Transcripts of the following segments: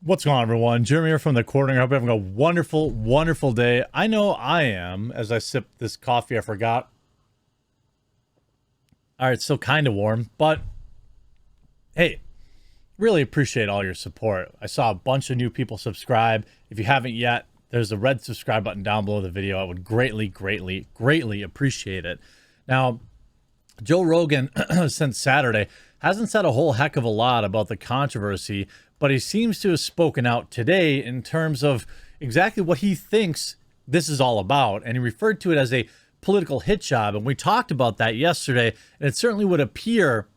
What's going on, everyone? Jeremy here from the Quartering. I hope you're having a wonderful, wonderful day. I know I am. As I sip this coffee, I forgot. All right, it's still kind of warm, but hey, really appreciate all your support. I saw a bunch of new people subscribe. If you haven't yet, there's a red subscribe button down below the video. I would greatly, greatly, greatly appreciate it. Now, Joe Rogan, since Saturday, hasn't said a whole heck of a lot about the controversy, but he seems to have spoken out today in terms of exactly what he thinks this is all about. And he referred to it as a political hit job. And we talked about that yesterday. And it certainly would appear,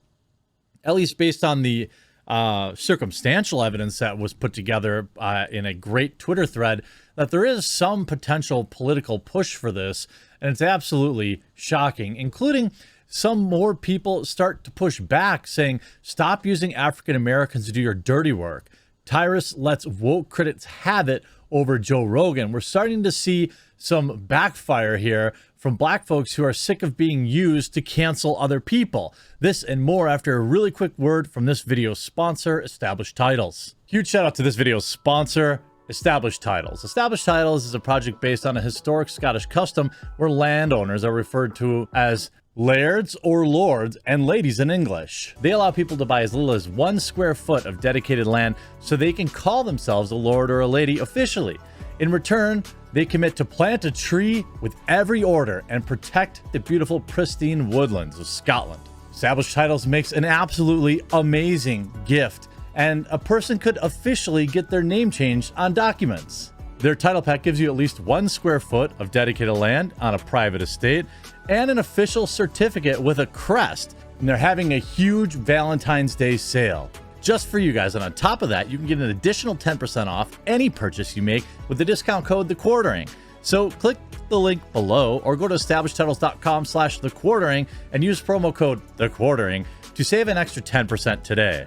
at least based on the circumstantial evidence that was put together in a great Twitter thread, that there is some potential political push for this. And it's absolutely shocking, including some more people start to push back, saying, stop using African Americans to do your dirty work. Tyrus lets woke critics have it over Joe Rogan. We're starting to see some backfire here from black folks who are sick of being used to cancel other people. This and more after a really quick word from this video's sponsor, Established Titles. Huge shout out to this video's sponsor, Established Titles. Established Titles is a project based on a historic Scottish custom where landowners are referred to as lairds or lords and ladies in English. They allow people to buy as little as 1 square foot of dedicated land so they can call themselves a lord or a lady officially. In return, they commit to plant a tree with every order and protect the beautiful pristine woodlands of Scotland. Established Titles makes an absolutely amazing gift, and a person could officially get their name changed on documents. Their title pack gives you at least 1 square foot of dedicated land on a private estate and an official certificate with a crest. And they're having a huge Valentine's Day sale just for you guys. And on top of that, you can get an additional 10% off any purchase you make with the discount code The Quartering. So click the link below or go to establishedtitles.com/thequartering and use promo code The Quartering to save an extra 10% today.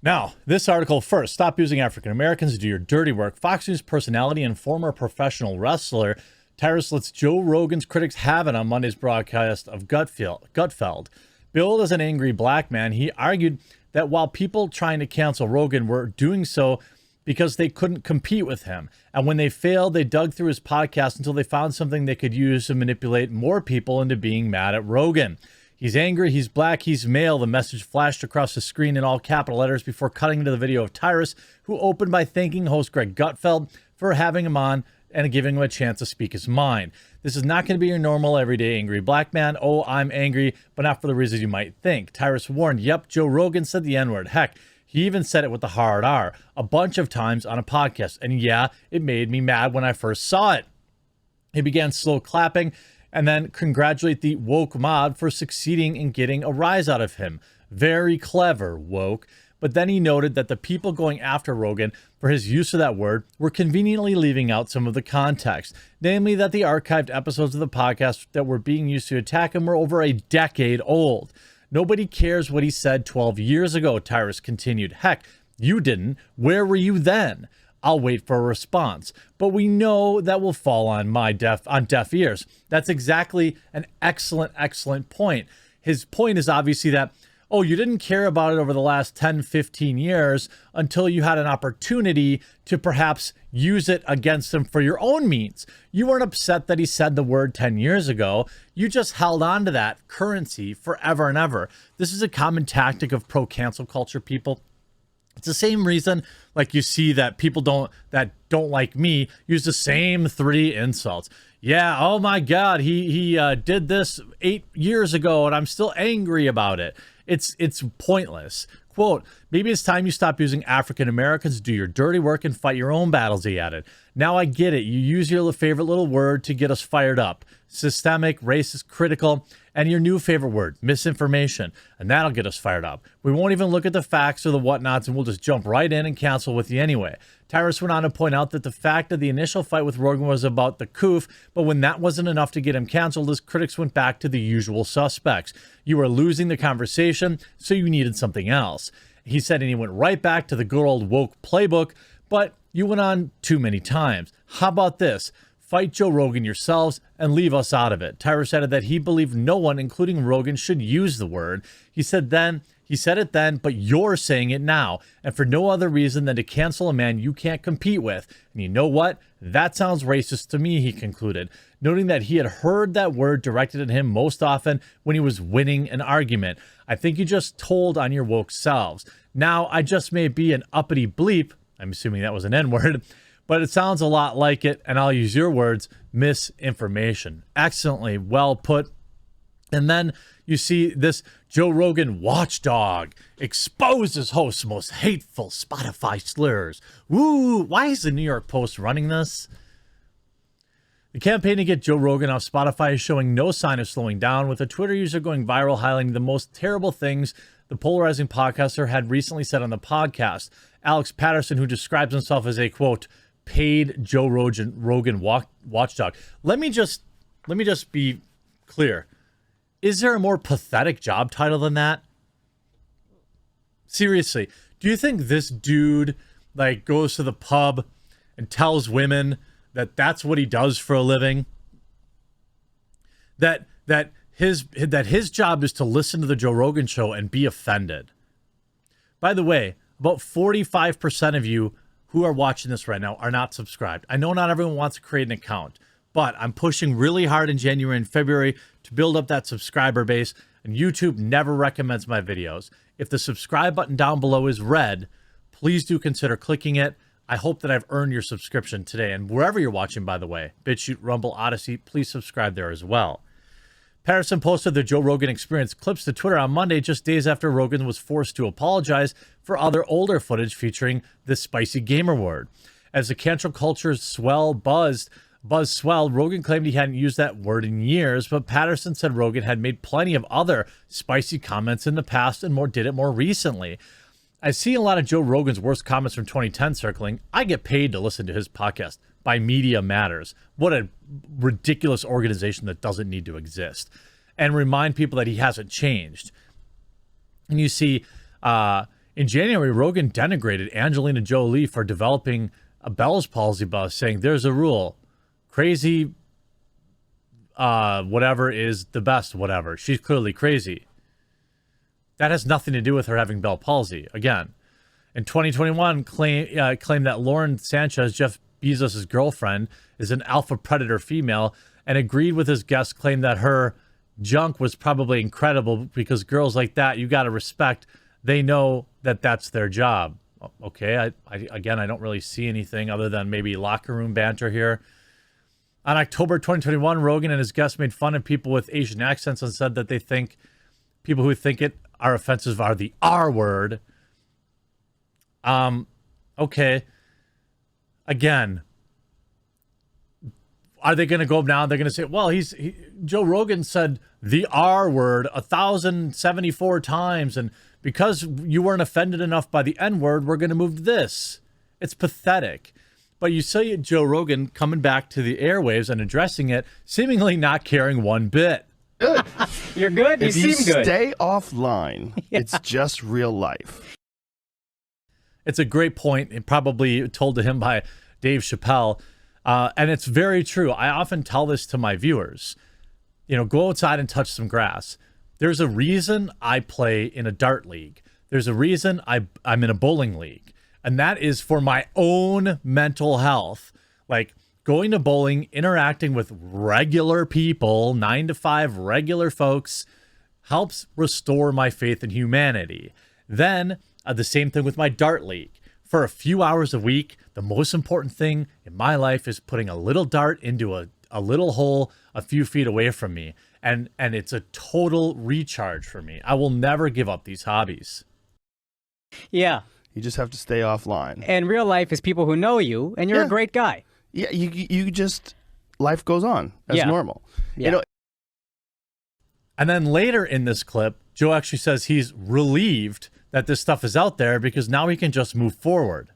Now, this article first. Stop using African Americans to do your dirty work. Fox News personality and former professional wrestler Tyrus lets Joe Rogan's critics have it on Monday's broadcast of Gutfeld. Billed as an angry black man, he argued that while people trying to cancel Rogan were doing so because they couldn't compete with him, and when they failed, they dug through his podcast until they found something they could use to manipulate more people into being mad at Rogan. He's angry, he's black, he's male. The message flashed across the screen in all capital letters before cutting into the video of Tyrus, who opened by thanking host Greg Gutfeld for having him on and giving him a chance to speak his mind. This is not going to be your normal, everyday angry black man. Oh, I'm angry, but not for the reasons you might think. Tyrus warned, yep, Joe Rogan said the N-word. Heck, he even said it with the hard R a bunch of times on a podcast. And yeah, it made me mad when I first saw it. He began slow clapping and then congratulate the woke mob for succeeding in getting a rise out of him. Very clever, woke. But then he noted that the people going after Rogan for his use of that word were conveniently leaving out some of the context, namely that the archived episodes of the podcast that were being used to attack him were over a decade old. Nobody cares what he said 12 years ago, Tyrus continued. Heck, you didn't. Where were you then? I'll wait for a response, but we know that will fall on deaf ears. That's exactly an excellent point. His point is obviously that, oh, you didn't care about it over the last 10, 15 years until you had an opportunity to perhaps use it against him for your own means. You weren't upset that he said the word 10 years ago. You just held on to that currency forever and ever. This is a common tactic of pro-cancel culture people. It's the same reason, like you see that people that don't like me use the same 3 insults. Yeah, oh my God, he did this 8 years ago and I'm still angry about it. It's pointless. Quote, maybe it's time you stop using African Americans to do your dirty work and fight your own battles, he added. Now I get it. You use your favorite little word to get us fired up. Systemic, racist, critical, and your new favorite word, misinformation. And that'll get us fired up. We won't even look at the facts or the whatnots and we'll just jump right in and cancel with you anyway. Tyrus went on to point out that the fact that the initial fight with Rogan was about the coof, but when that wasn't enough to get him canceled, his critics went back to the usual suspects. You were losing the conversation, so you needed something else. He said, and he went right back to the good old woke playbook, but you went on too many times. How about this? Fight Joe Rogan yourselves and leave us out of it. Tyrus added that he believed no one, including Rogan, should use the word. He said then He said it then, but you're saying it now, and for no other reason than to cancel a man you can't compete with. And you know what? That sounds racist to me, he concluded, noting that he had heard that word directed at him most often when he was winning an argument. I think you just told on your woke selves. Now, I just may be an uppity bleep, I'm assuming that was an N-word, but it sounds a lot like it, and I'll use your words, misinformation. Excellently well put. And then you see this Joe Rogan Watchdog exposes host's most hateful Spotify slurs. Woo! Why is the New York Post running this? The campaign to get Joe Rogan off Spotify is showing no sign of slowing down, with a Twitter user going viral highlighting the most terrible things the polarizing podcaster had recently said on the podcast. Alex Patterson, who describes himself as a, quote, paid Joe Rogan watchdog. Let me just be clear. Is there a more pathetic job title than that? Seriously, do you think this dude like goes to the pub and tells women that that's what he does for a living? That his job is to listen to the Joe Rogan show and be offended. By the way, about 45% of you who are watching this right now are not subscribed. I know not everyone wants to create an account, but I'm pushing really hard in January and February to build up that subscriber base, and YouTube never recommends my videos. If the subscribe button down below is red, please do consider clicking it. I hope that I've earned your subscription today. And wherever you're watching, by the way, BitChute, Rumble, Odyssey, please subscribe there as well. Patterson posted the Joe Rogan Experience clips to Twitter on Monday, just days after Rogan was forced to apologize for other older footage featuring the spicy gamer word. As the cancel culture buzz swelled, Rogan claimed he hadn't used that word in years, but Patterson said Rogan had made plenty of other spicy comments in the past and did it more recently. I see a lot of Joe Rogan's worst comments from 2010 circling. I get paid to listen to his podcast by Media Matters. What a ridiculous organization that doesn't need to exist. And remind people that he hasn't changed. And you see, in January, Rogan denigrated Angelina Jolie for developing a Bell's palsy buzz, saying there's a rule. Crazy, whatever is the best, whatever. She's clearly crazy. That has nothing to do with her having Bell palsy. Again, in 2021, claimed that Lauren Sanchez, Jeff Bezos' girlfriend, is an alpha predator female, and agreed with his guest claim that her junk was probably incredible because girls like that, you got to respect. They know that that's their job. Okay, I don't really see anything other than maybe locker room banter here. On October 2021, Rogan and his guests made fun of people with Asian accents and said that they think people who think it are offensive are the R word. Okay. Again, are they going to go up now? They're going to say, well, Joe Rogan said the R word 1,074 times, and because you weren't offended enough by the N word, we're going to move to this. It's pathetic. But you see Joe Rogan coming back to the airwaves and addressing it, seemingly not caring one bit. Good. You're good. You seem good. Stay offline. Yeah. It's just real life. It's a great point, and probably told to him by Dave Chappelle. And it's very true. I often tell this to my viewers. You know, go outside and touch some grass. There's a reason I play in a dart league. There's a reason I'm in a bowling league. And that is for my own mental health. Like going to bowling, interacting with regular people, 9 to 5 regular folks, helps restore my faith in humanity. Then the same thing with my dart league. For a few hours a week, the most important thing in my life is putting a little dart into a little hole a few feet away from me. And it's a total recharge for me. I will never give up these hobbies. Yeah. You just have to stay offline. And real life is people who know you, and you're a great guy. Yeah, you just, life goes on as normal. Yeah. You know. And then later in this clip, Joe actually says he's relieved that this stuff is out there because now he can just move forward.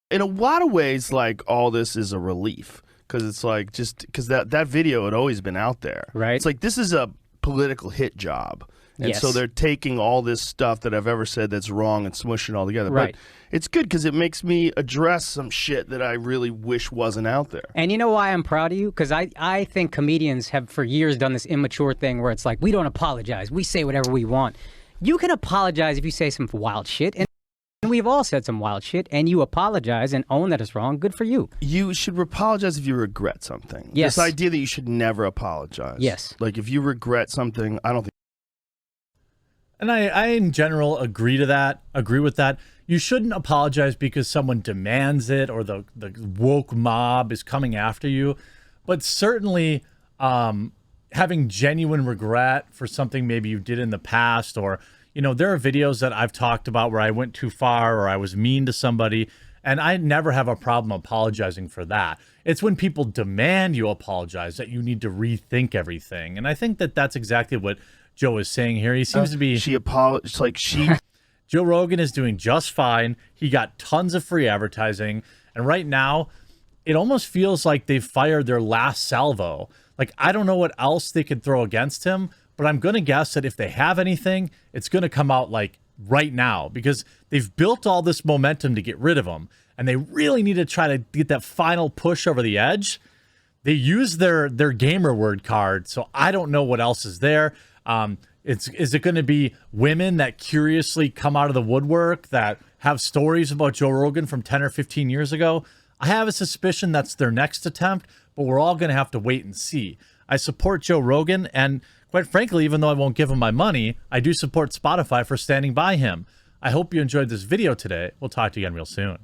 In a lot of ways, like, all this is a relief. Because it's like, just because that video had always been out there. Right. It's like, this is a political hit job. And so they're taking all this stuff that I've ever said that's wrong and smushing it all together. Right. But it's good because it makes me address some shit that I really wish wasn't out there. And you know why I'm proud of you? Because I think comedians have for years done this immature thing where it's like, we don't apologize. We say whatever we want. You can apologize if you say some wild shit, and we've all said some wild shit, and you apologize and own that it's wrong. Good for you. You should apologize if you regret something. Yes. This idea that you should never apologize. Yes. Like if you regret something, I don't think. And I in general agree with that. You shouldn't apologize because someone demands it or the woke mob is coming after you. But certainly having genuine regret for something maybe you did in the past, or, you know, there are videos that I've talked about where I went too far or I was mean to somebody, and I never have a problem apologizing for that. It's when people demand you apologize that you need to rethink everything. And I think that that's exactly what Joe is saying here. He seems to be... Joe Rogan is doing just fine. He got tons of free advertising. And right now, it almost feels like they've fired their last salvo. Like, I don't know what else they could throw against him, but I'm going to guess that if they have anything, it's going to come out like right now, because they've built all this momentum to get rid of him. And they really need to try to get that final push over the edge. They use their gamer word card, so I don't know what else is there. Is it going to be women that curiously come out of the woodwork that have stories about Joe Rogan from 10 or 15 years ago? I have a suspicion that's their next attempt, but we're all going to have to wait and see. I support Joe Rogan, and quite frankly, even though I won't give him my money, I do support Spotify for standing by him. I hope you enjoyed this video today. We'll talk to you again real soon.